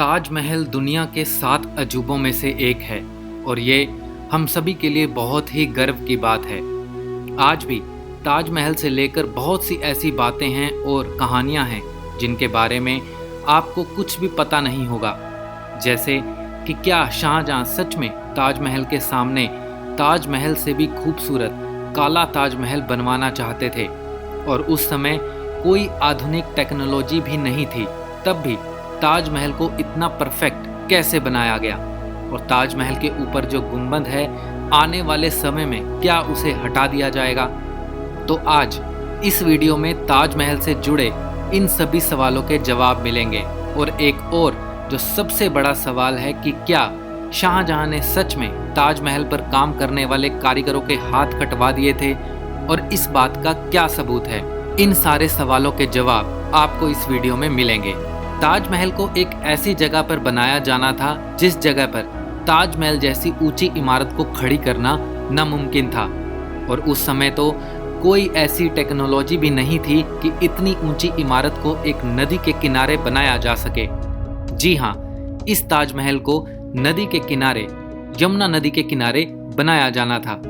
ताजमहल दुनिया के 7 अजूबों में से एक है और ये हम सभी के लिए बहुत ही गर्व की बात है। आज भी ताजमहल से लेकर बहुत सी ऐसी बातें हैं और कहानियां हैं जिनके बारे में आपको कुछ भी पता नहीं होगा। जैसे कि क्या शाहजहां सच में ताजमहल के सामने ताजमहल से भी खूबसूरत काला ताजमहल बनवाना चाहते थे और उस समय कोई आधुनिक टेक्नोलॉजी भी नहीं थी, तब भी ताजमहल को इतना परफेक्ट कैसे बनाया गया और ताजमहल के ऊपर जो गुंबद है आने वाले समय में क्या उसे हटा दिया जाएगा। तो आज इस वीडियो में ताजमहल से जुड़े इन सभी सवालों के जवाब मिलेंगे और एक और जो सबसे बड़ा सवाल है कि क्या शाहजहां ने सच में ताजमहल पर काम करने वाले कारीगरों के हाथ कटवा दिए थे और इस बात का क्या सबूत है। इन सारे सवालों के जवाब आपको इस वीडियो में मिलेंगे। ताजमहल को एक ऐसी जगह पर बनाया जाना था जिस जगह पर ताजमहल जैसी ऊंची इमारत को खड़ी करना नामुमकिन था और उस समय तो कोई ऐसी टेक्नोलॉजी भी नहीं थी कि इतनी ऊंची इमारत को एक नदी के किनारे बनाया जा सके। जी हाँ, इस ताजमहल को नदी के किनारे, यमुना नदी के किनारे बनाया जाना था।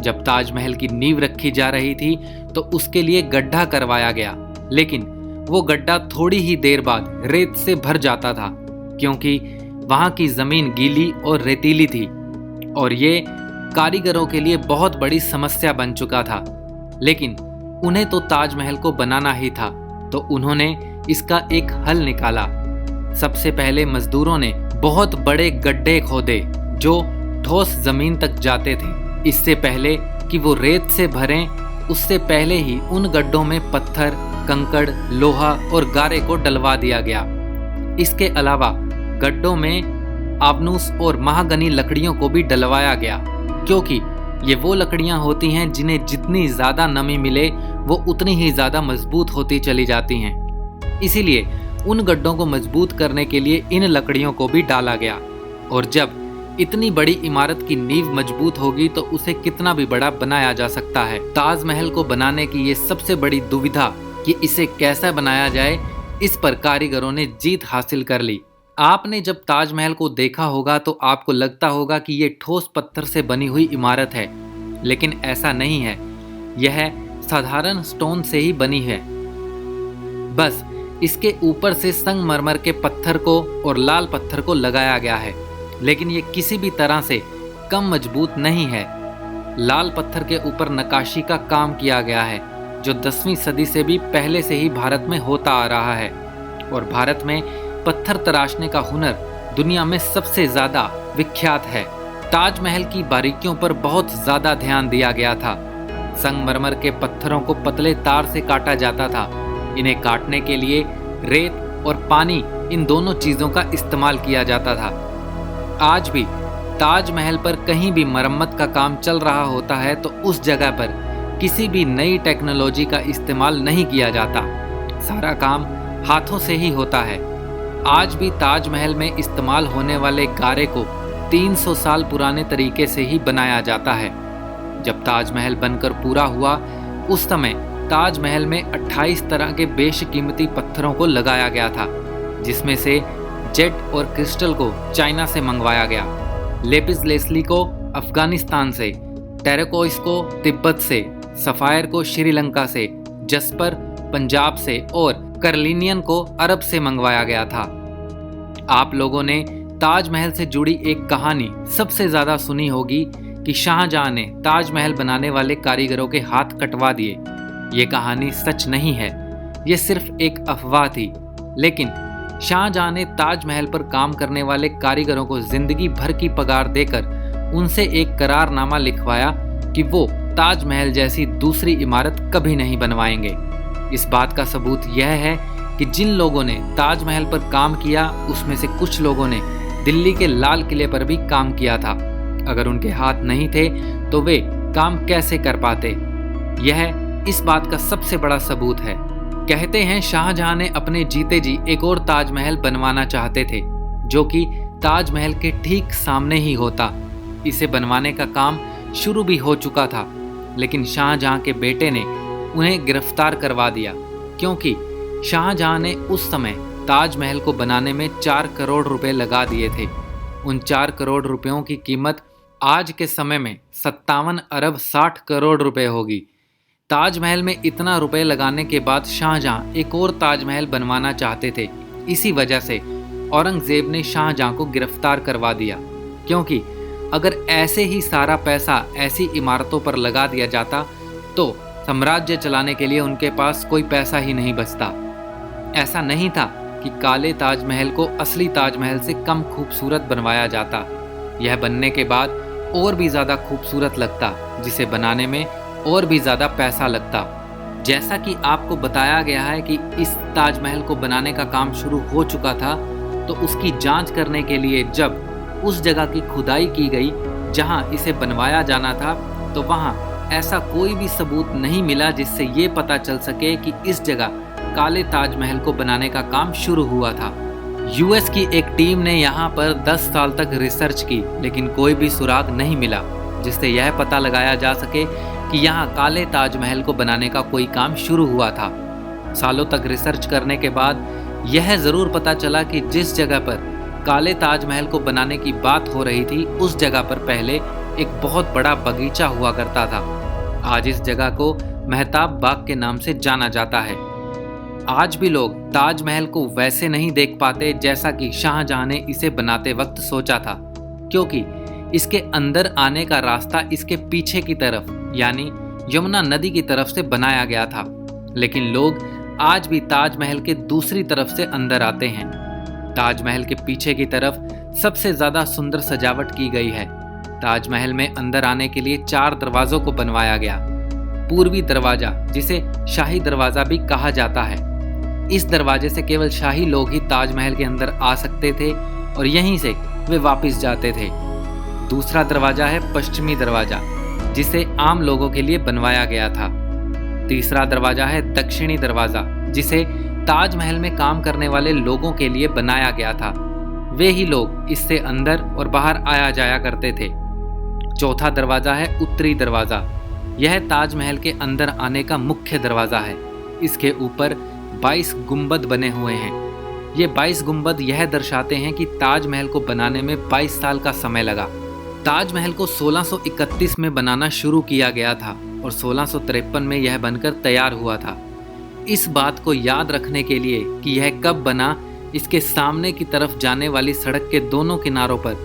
जब ताजमहल की नींव रखी जा रही थी तो उसके लिए गड्ढा करवाया गया, लेकिन वो गड्ढा थोड़ी ही देर बाद रेत से भर जाता था क्योंकि वहाँ की ज़मीन गीली और रेतीली थी और ये कारीगरों के लिए बहुत बड़ी समस्या बन चुका था। लेकिन उन्हें तो ताजमहल को बनाना ही था, तो उन्होंने इसका एक हल निकाला। सबसे पहले मजदूरों ने बहुत बड़े गड्ढे खोदे जो ठोस ज़मीन तक जाते थे। इससे पहले कि वो रेत से भरें, उससे पहले ही उन गड्ढों में पत्थर, कंकड़, लोहा और गारे को डलवा दिया गया। इसके अलावा गड्ढों में आबनूस और महागनी लकड़ियों को भी डलवाया गया क्योंकि ये वो लकड़ियां होती हैं जिन्हें जितनी ज़्यादा नमी मिले वो उतनी ही ज़्यादा मजबूत होती चली जाती हैं। इसीलिए उन गड्ढों को मजबूत करने के लिए इन लकड़ियों को भी डाला गया और जब इतनी बड़ी इमारत की नींव मजबूत होगी तो उसे कितना भी बड़ा बनाया जा सकता है। ताजमहल को बनाने की ये सबसे बड़ी दुविधा कि इसे कैसा बनाया जाए, इस पर कारीगरों ने जीत हासिल कर ली। आपने जब ताजमहल को देखा होगा तो आपको लगता होगा कि ये ठोस पत्थर से बनी हुई इमारत है, लेकिन ऐसा नहीं है। यह साधारण स्टोन से ही बनी है। बस इसके ऊपर से संगमरमर के पत्थर को और लाल पत्थर को लगाया गया है, लेकिन ये किसी भी तरह से कम मजबूत नहीं है। लाल पत्थर के ऊपर नक्काशी का काम किया गया है जो 10वीं सदी से भी पहले से ही भारत में होता आ रहा है और भारत में पत्थर तराशने का हुनर दुनिया में सबसे ज़्यादा विख्यात है। ताजमहल की बारीकियों पर बहुत ज़्यादा ध्यान दिया गया था। संगमरमर के पत्थरों को पतले तार से काटा जाता था। इन्हें काटने के लिए रेत और पानी, इन दोनों चीज़ों का इस्तेमाल किया जाता था। आज भी ताजमहल पर कहीं भी मरम्मत का काम चल रहा होता है तो उस जगह पर किसी भी नई टेक्नोलॉजी का इस्तेमाल नहीं किया जाता। सारा काम हाथों से ही होता है। आज भी ताजमहल में इस्तेमाल होने वाले गारे को 300 साल पुराने तरीके से ही बनाया जाता है। जब ताजमहल बनकर पूरा हुआ उस समय ताजमहल में 28 तरह के बेशकीमती पत्थरों को लगाया गया था, जिसमें से जेड और क्रिस्टल को चाइना से मंगवाया गया, लेपिस लेसली को अफगानिस्तान से, टेराकोइस को तिब्बत से, सफ़ायर को श्रीलंका से, जस्पर पंजाब से और कर्लिनियन को अरब से मंगवाया गया था। आप लोगों ने ताजमहल से जुड़ी एक कहानी सबसे ज़्यादा सुनी होगी कि शाहजहां ने ताजमहल बनाने वाले कारीगरों के हाथ कटवा दिए। ये कहानी सच नहीं है, ये सिर्फ एक अफवाह थी। लेकिन शाहजहां ने ताजमहल पर काम करने वाले कारीगरों को जिंदगी भर की पगार देकर उनसे एक करारनामा लिखवाया कि वो ताजमहल जैसी दूसरी इमारत कभी नहीं बनवाएंगे। इस बात का सबूत यह है कि जिन लोगों ने ताजमहल पर काम किया उसमें से कुछ लोगों ने दिल्ली के लाल किले पर भी काम किया था। अगर उनके हाथ नहीं थे तो वे काम कैसे कर पाते? यह इस बात का सबसे बड़ा सबूत है। कहते हैं शाहजहां ने अपने जीते जी एक और ताजमहल बनवाना चाहते थे जो कि ताजमहल के ठीक सामने ही होता। इसे बनवाने का काम शुरू भी हो चुका था, लेकिन शाहजहां के बेटे ने उन्हें गिरफ्तार करवा दिया क्योंकि शाहजहां ने उस समय ताजमहल को बनाने में 4 करोड़ रुपए लगा दिए थे। उन 4 करोड़ रुपयों की कीमत आज के समय में 57 अरब 60 करोड़ रुपए होगी। ताजमहल में इतना रुपए लगाने के बाद शाहजहां एक और ताजमहल बनवाना चाहते थे। इसी वजह से औरंगजेब ने शाहजहां को गिरफ्तार करवा दिया, क्योंकि अगर ऐसे ही सारा पैसा ऐसी इमारतों पर लगा दिया जाता तो साम्राज्य चलाने के लिए उनके पास कोई पैसा ही नहीं बचता। ऐसा नहीं था कि काले ताजमहल को असली ताजमहल से कम खूबसूरत बनवाया जाता। यह बनने के बाद और भी ज़्यादा खूबसूरत लगता, जिसे बनाने में और भी ज़्यादा पैसा लगता। जैसा कि आपको बताया गया है कि इस ताजमहल को बनाने का काम शुरू हो चुका था, तो उसकी जांच करने के लिए जब उस जगह की खुदाई की गई जहां इसे बनवाया जाना था, तो वहां ऐसा कोई भी सबूत नहीं मिला जिससे ये पता चल सके कि इस जगह काले ताजमहल को बनाने का काम शुरू हुआ था। यूएस की एक टीम ने यहाँ पर 10 साल तक रिसर्च की, लेकिन कोई भी सुराग नहीं मिला जिससे यह पता लगाया जा सके कि यहाँ काले ताजमहल को बनाने का कोई काम शुरू हुआ था। सालों तक रिसर्च करने के बाद यह ज़रूर पता चला कि जिस जगह पर काले ताजमहल को बनाने की बात हो रही थी, उस जगह पर पहले एक बहुत बड़ा बगीचा हुआ करता था। आज इस जगह को मेहताब बाग के नाम से जाना जाता है। आज भी लोग ताजमहल को वैसे नहीं देख पाते जैसा कि शाहजहां ने इसे बनाते वक्त सोचा था, क्योंकि इसके अंदर आने का रास्ता इसके पीछे की तरफ यानी यमुना नदी की तरफ से बनाया गया था। लेकिन लोग आज भी ताजमहल के दूसरी तरफ से अंदर आते हैं। ताजमहल के पीछे की तरफ सबसे ज्यादा सुंदर सजावट की गई है। ताजमहल में अंदर आने के लिए 4 दरवाजों को बनवाया गया। पूर्वी दरवाजा, जिसे शाही दरवाजा भी कहा जाता है, इस दरवाजे से केवल शाही लोग ही ताजमहल के अंदर आ सकते थे और यहीं से वे वापस जाते थे। दूसरा दरवाजा है पश्चिमी दरवाजा, जिसे आम लोगों के लिए बनवाया गया था। तीसरा दरवाजा है दक्षिणी दरवाजा, जिसे ताजमहल में काम करने वाले लोगों के लिए बनाया गया था। वे ही लोग इससे अंदर और बाहर आया जाया करते थे। चौथा दरवाजा है उत्तरी दरवाजा। यह ताजमहल के अंदर आने का मुख्य दरवाजा है। इसके ऊपर 22 गुंबद बने हुए हैं। ये 22 गुंबद यह दर्शाते हैं कि ताजमहल को बनाने में 22 साल का समय लगा। ताजमहल को 1631 में बनाना शुरू किया गया था और 1653 में यह बनकर तैयार हुआ था। इस बात को याद रखने के लिए कि यह कब बना, इसके सामने की तरफ जाने वाली सड़क के दोनों किनारों पर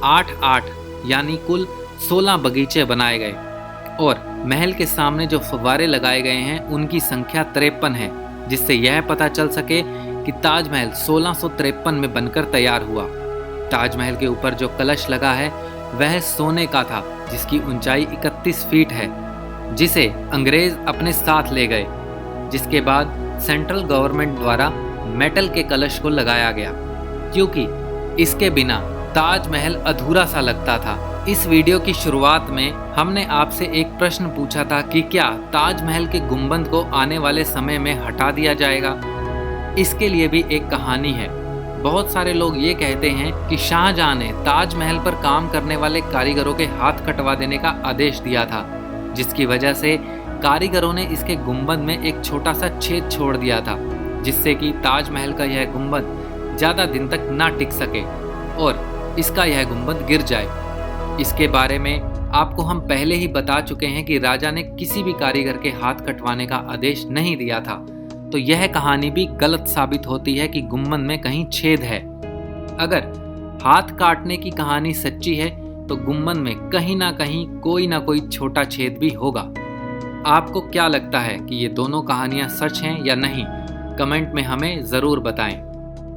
8-8 यानी कुल 16 बगीचे बनाए गए और महल के सामने जो फव्वारे लगाए गए हैं उनकी संख्या 53 है, जिससे यह पता चल सके कि ताजमहल 1653 में बनकर तैयार हुआ। ताजमहल के ऊपर जो कलश लगा है वह सोने का था, जिसकी ऊंचाई 31 फीट है, जिसे अंग्रेज अपने साथ ले गए। जिसके बाद सेंट्रल गवर्नमेंट द्वारा मेटल के कलश को लगाया गया, क्योंकि इसके बिना ताजमहल अधूरा सा लगता था। इस वीडियो की शुरुआत में हमने आपसे एक प्रश्न पूछा था कि क्या ताजमहल के गुंबद को आने वाले समय में हटा दिया जाएगा। इसके लिए भी एक कहानी है। बहुत सारे लोग ये कहते हैं कि शाहजहां ने ताजमहल पर काम करने वाले कारीगरों के हाथ कटवा देने का आदेश दिया था, जिसकी वजह से कारीगरों ने इसके गुंबद में एक छोटा सा छेद छोड़ दिया था, जिससे कि ताजमहल का यह गुंबद ज़्यादा दिन तक ना टिक सके और इसका यह गुंबद गिर जाए। इसके बारे में आपको हम पहले ही बता चुके हैं कि राजा ने किसी भी कारीगर के हाथ कटवाने का आदेश नहीं दिया था, तो यह कहानी भी गलत साबित होती है कि गुंबद में कहीं छेद है। अगर हाथ काटने की कहानी सच्ची है तो गुंबद में कहीं ना कहीं कोई ना कोई छोटा छेद भी होगा। आपको क्या लगता है कि ये दोनों कहानियां सच हैं या नहीं? कमेंट में हमें ज़रूर बताएं।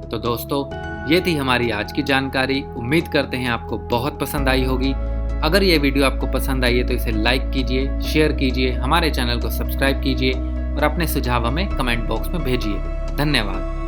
तो दोस्तों, ये थी हमारी आज की जानकारी। उम्मीद करते हैं आपको बहुत पसंद आई होगी। अगर ये वीडियो आपको पसंद आई है तो इसे लाइक कीजिए, शेयर कीजिए, हमारे चैनल को सब्सक्राइब कीजिए और अपने सुझाव हमें कमेंट बॉक्स में भेजिए। धन्यवाद।